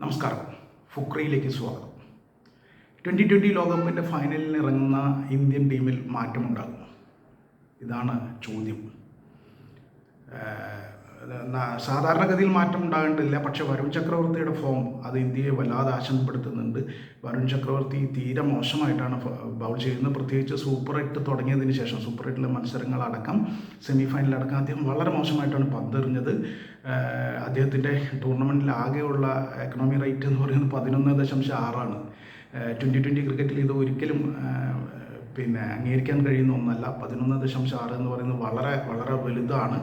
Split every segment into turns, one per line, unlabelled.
നമസ്കാരം. ഫുക്രയിലേക്ക് സ്വാഗതം. 2020 ലോകകപ്പിൻ്റെ ഫൈനലിൽ ഇറങ്ങുന്ന ഇന്ത്യൻ ടീമിൽ മാറ്റമുണ്ടാകും. ഇതാണ് ചോദ്യം. സാധാരണഗതിയിൽ മാറ്റം ഉണ്ടാകേണ്ടതില്ല. പക്ഷേ വരുൺ ചക്രവർത്തിയുടെ ഫോം അത് ഇന്ത്യയെ വല്ലാതെ ആശങ്കപ്പെടുത്തുന്നുണ്ട്. വരുൺ ചക്രവർത്തി തീരെ മോശമായിട്ടാണ് ബൗൾ ചെയ്യുന്നത്. പ്രത്യേകിച്ച് സൂപ്പർ 8 തുടങ്ങിയതിന് ശേഷം സൂപ്പർ 8 മത്സരങ്ങളടക്കം സെമി ഫൈനലടക്കം അദ്ദേഹം വളരെ മോശമായിട്ടാണ് പന്തെറിഞ്ഞത്. അദ്ദേഹത്തിൻ്റെ ടൂർണമെൻറ്റിൽ ആകെയുള്ള എക്കണോമി റേറ്റ് എന്ന് പറയുന്നത് 11.6 2020 ക്രിക്കറ്റിൽ ഇത് ഒരിക്കലും അംഗീകരിക്കാൻ കഴിയുന്ന ഒന്നല്ല. 11.6 എന്ന് പറയുന്നത് വളരെ വളരെ വലുതാണ്.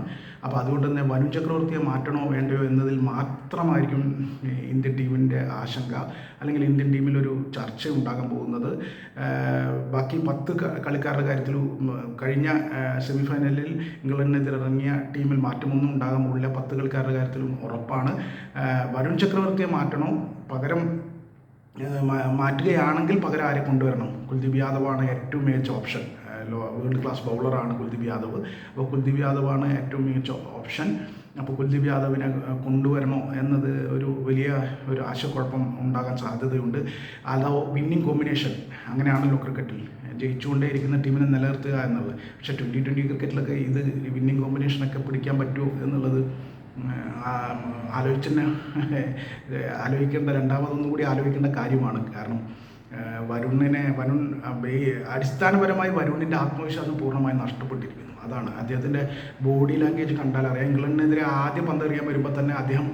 അപ്പോൾ അതുകൊണ്ട് തന്നെ വരുൺ ചക്രവർത്തിയെ മാറ്റണോ വേണ്ടയോ എന്നതിൽ മാത്രമായിരിക്കും ഇന്ത്യൻ ടീമിൻ്റെ ആശങ്ക, അല്ലെങ്കിൽ ഇന്ത്യൻ ടീമിലൊരു ചർച്ച ഉണ്ടാകാൻ പോകുന്നത്. ബാക്കി 10 കളിക്കാരുടെ കാര്യത്തിൽ കഴിഞ്ഞ സെമി ഫൈനലിൽ ഇംഗ്ലണ്ടിനെതിരെ ഇറങ്ങിയ ടീമിൽ മാറ്റമൊന്നും ഉണ്ടാകാൻ പോകില്ല. 10 കളിക്കാരുടെ കാര്യത്തിലും ഉറപ്പാണ്. വരുൺ ചക്രവർത്തിയെ മാറ്റണോ, പകരം മാറ്റുകയാണെങ്കിൽ പകരം ആരെ കൊണ്ടുവരണം? കുൽദീപ് യാദവാണ് ഏറ്റവും മികച്ച ഓപ്ഷൻ. വേൾഡ് ക്ലാസ് ബൗളറാണ് കുൽദീപ് യാദവ്. അപ്പോൾ കുൽദീപ് യാദവാണ് ഏറ്റവും മികച്ച ഓപ്ഷൻ. അപ്പോൾ കുൽദീപ് യാദവിനെ കൊണ്ടുവരണോ എന്നത് ഒരു വലിയ ഒരു ആശയക്കുഴപ്പം ഉണ്ടാകാൻ സാധ്യതയുണ്ട്. അതോ വിന്നിങ് കോമ്പിനേഷൻ, അങ്ങനെയാണല്ലോ ക്രിക്കറ്റിൽ ജയിച്ചുകൊണ്ടേയിരിക്കുന്ന ടീമിനെ നിലനിർത്തുക എന്നത്. പക്ഷേ 2020 ക്രിക്കറ്റിലൊക്കെ ഇത് വിന്നിങ് കോമ്പിനേഷനൊക്കെ പിടിക്കാൻ പറ്റുമോ എന്നുള്ളത് ആലോചിക്കേണ്ട, രണ്ടാമതൊന്നും കൂടി ആലോചിക്കേണ്ട കാര്യമാണ്. കാരണം വരുൺ അടിസ്ഥാനപരമായി വരുണിൻ്റെ ആത്മവിശ്വാസം പൂർണ്ണമായി നഷ്ടപ്പെട്ടിരിക്കുന്നു. അതാണ് അദ്ദേഹത്തിൻ്റെ ബോഡി ലാംഗ്വേജ് കണ്ടാൽ അറിയാം. ഇംഗ്ലണ്ടിനെതിരെ ആദ്യം പന്തെറിയാൻ വരുമ്പോൾ തന്നെ അദ്ദേഹം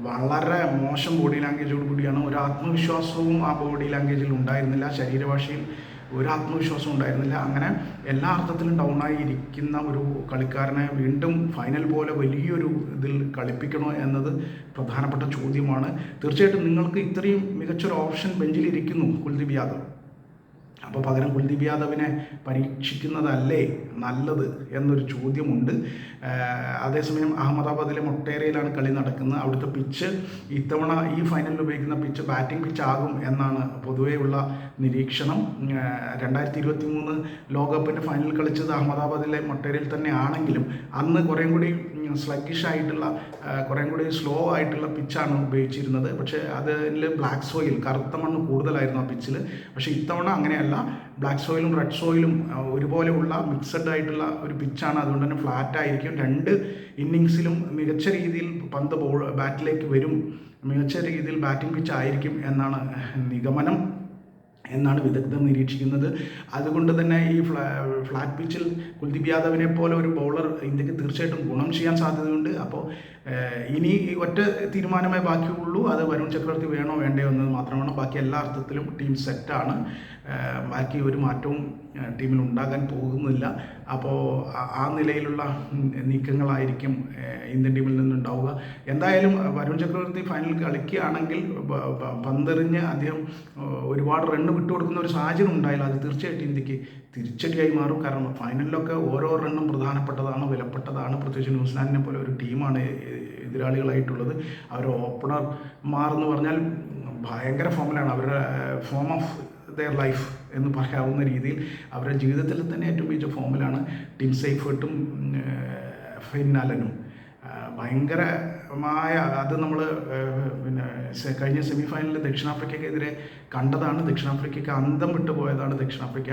വളരെ മോശം ബോഡി ലാംഗ്വേജോട് കൂടിയാണ്. ഒരു ആത്മവിശ്വാസവും ആ ബോഡി ലാംഗ്വേജിൽ ഉണ്ടായിരുന്നില്ല. ശരീരഭാഷയിൽ ഒരു ആത്മവിശ്വാസം ഉണ്ടായിരുന്നില്ല. അങ്ങനെ എല്ലാ അർത്ഥത്തിലും ഡൗണായി ഇരിക്കുന്ന ഒരു കളിക്കാരനെ വീണ്ടും ഫൈനൽ പോലെ വലിയൊരു ഇതിൽ കളിപ്പിക്കണോ എന്നത് പ്രധാനപ്പെട്ട ചോദ്യമാണ്. തീർച്ചയായിട്ടും നിങ്ങൾക്ക് ഇത്രയും മികച്ചൊരു ഓപ്ഷൻ ബെഞ്ചിലിരിക്കുന്നു കുൽദീപ് യാദവ്. അപ്പോൾ പകരം കുൽദീപ് യാദവിനെ പരീക്ഷിക്കുന്നതല്ലേ നല്ലത് എന്നൊരു ചോദ്യമുണ്ട്. അതേസമയം അഹമ്മദാബാദിലെ മൊട്ടേരയിലാണ് കളി നടക്കുന്നത്. അവിടുത്തെ പിച്ച് ഇത്തവണ ഈ ഫൈനലിൽ ഉപയോഗിക്കുന്ന പിച്ച് ബാറ്റിംഗ് പിച്ച് ആകും എന്നാണ് പൊതുവെയുള്ള നിരീക്ഷണം. 2023 ലോകകപ്പിൻ്റെ ഫൈനൽ കളിച്ചത് അഹമ്മദാബാദിലെ മൊട്ടേരയിൽ തന്നെ ആണെങ്കിലും അന്ന് കുറേം കൂടി സ്ലഗ്ഗിഷ് ആയിട്ടുള്ള, കുറേം കൂടി സ്ലോ ആയിട്ടുള്ള പിച്ചാണ് ഉപയോഗിച്ചിരുന്നത്. പക്ഷേ അതിൽ ബ്ലാക്ക് സോയിൽ, കറുത്ത മണ്ണ് കൂടുതലായിരുന്നു ആ പിച്ചിൽ. പക്ഷേ ഇത്തവണ അങ്ങനെയല്ല. ബ്ലാക്ക് സോയിലും റെഡ് സോയിലും ഒരുപോലെയുള്ള മിക്സഡ് ആയിട്ടുള്ള ഒരു പിച്ചാണ്. അതുകൊണ്ട് തന്നെ ഫ്ലാറ്റ് ആയിരിക്കും. 2 ഇന്നിങ്സിലും മികച്ച രീതിയിൽ പന്ത് ബാറ്റിലേക്ക് വരും, മികച്ച രീതിയിൽ ബാറ്റിംഗ് പിച്ച് ആയിരിക്കും എന്നാണ് നിഗമനം, എന്നാണ് വിദഗ്ധർ നിരീക്ഷിക്കുന്നത്. അതുകൊണ്ട് തന്നെ ഈ ഫ്ലാറ്റ് പിച്ചിൽ കുൽദീപ് യാദവിനെ പോലെ ഒരു ബൗളർ ഇന്ത്യക്ക് തീർച്ചയായിട്ടും ഗുണം ചെയ്യാൻ സാധ്യതയുണ്ട്. അപ്പോൾ ഇനി ഒറ്റ തീരുമാനമേ ബാക്കിയുള്ളൂ, അത് വരുൺ ചക്രവർത്തി വേണോ വേണ്ടയോ എന്നത് മാത്രമാണ്. ബാക്കി എല്ലാ അർത്ഥത്തിലും ടീം സെറ്റാണ്. ബാക്കി ഒരു മാറ്റവും ടീമിൽ ഉണ്ടാകാൻ പോകുന്നില്ല. അപ്പോൾ ആ നിലയിലുള്ള നീക്കങ്ങളായിരിക്കും ഇന്ത്യൻ ടീമിൽ നിന്നുണ്ടാവുക. എന്തായാലും വരുൺ ചക്രവർത്തി ഫൈനൽ കളിക്കുകയാണെങ്കിൽ പന്തെറിഞ്ഞ് അദ്ദേഹം ഒരുപാട് റണ്ണ് വിട്ടുകൊടുക്കുന്ന ഒരു സാഹചര്യം ഉണ്ടായാലും അത് തീർച്ചയായിട്ടും ഇന്ത്യക്ക് തിരിച്ചടിയായി മാറും. കാരണം ഫൈനലിലൊക്കെ ഓരോ റണ്ണും പ്രധാനപ്പെട്ടതാണ്, വിലപ്പെട്ടതാണ്. പ്രത്യേകിച്ച് ന്യൂസിലാൻഡിനെ പോലെ ഒരു ടീമാണ് എതിരാളികളായിട്ടുള്ളത്. അവർ ഓപ്പണർമാരെന്ന് പറഞ്ഞാൽ ഭയങ്കര ഫോമിലാണ്. അവരുടെ ഫോം ഓഫ് ദെയർ ലൈഫ് എന്ന് പറയാവുന്ന രീതിയിൽ അവരുടെ ജീവിതത്തിൽ തന്നെ ഏറ്റവും മികച്ച ഫോമിലാണ് ടിം സൈഫേർട്ടും ഫിൻ അലനും. ഭയങ്കരമായ അത് നമ്മൾ കഴിഞ്ഞ സെമി ഫൈനലിൽ ദക്ഷിണാഫ്രിക്കയ്ക്കെതിരെ കണ്ടതാണ്. ദക്ഷിണാഫ്രിക്കയ്ക്ക് അന്തം വിട്ടു പോയതാണ് ദക്ഷിണാഫ്രിക്ക.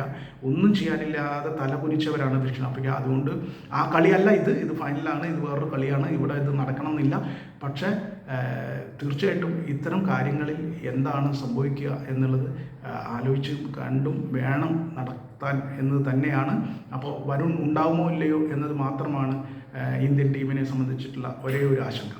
ഒന്നും ചെയ്യാനില്ലാതെ തലകുനിച്ചവരാണ് ദക്ഷിണാഫ്രിക്ക. അതുകൊണ്ട് ആ കളിയല്ല ഇത് ഫൈനലാണ്, ഇത് വേറൊരു കളിയാണ്. ഇവിടെ ഇത് നടക്കണം എന്നില്ല. പക്ഷേ തീർച്ചയായിട്ടും ഇത്തരം കാര്യങ്ങളിൽ എന്താണ് സംഭവിക്കുക എന്നുള്ളത് ആലോചിച്ച് കണ്ടും വേണം നടത്താൻ എന്നത് തന്നെയാണ്. അപ്പോൾ വരുൺ ഉണ്ടാവുമോ ഇല്ലയോ എന്നത് മാത്രമാണ് ഇന്ത്യൻ ടീമിനെ സംബന്ധിച്ചിട്ടുള്ള ഒരേ ഒരു ആശങ്ക.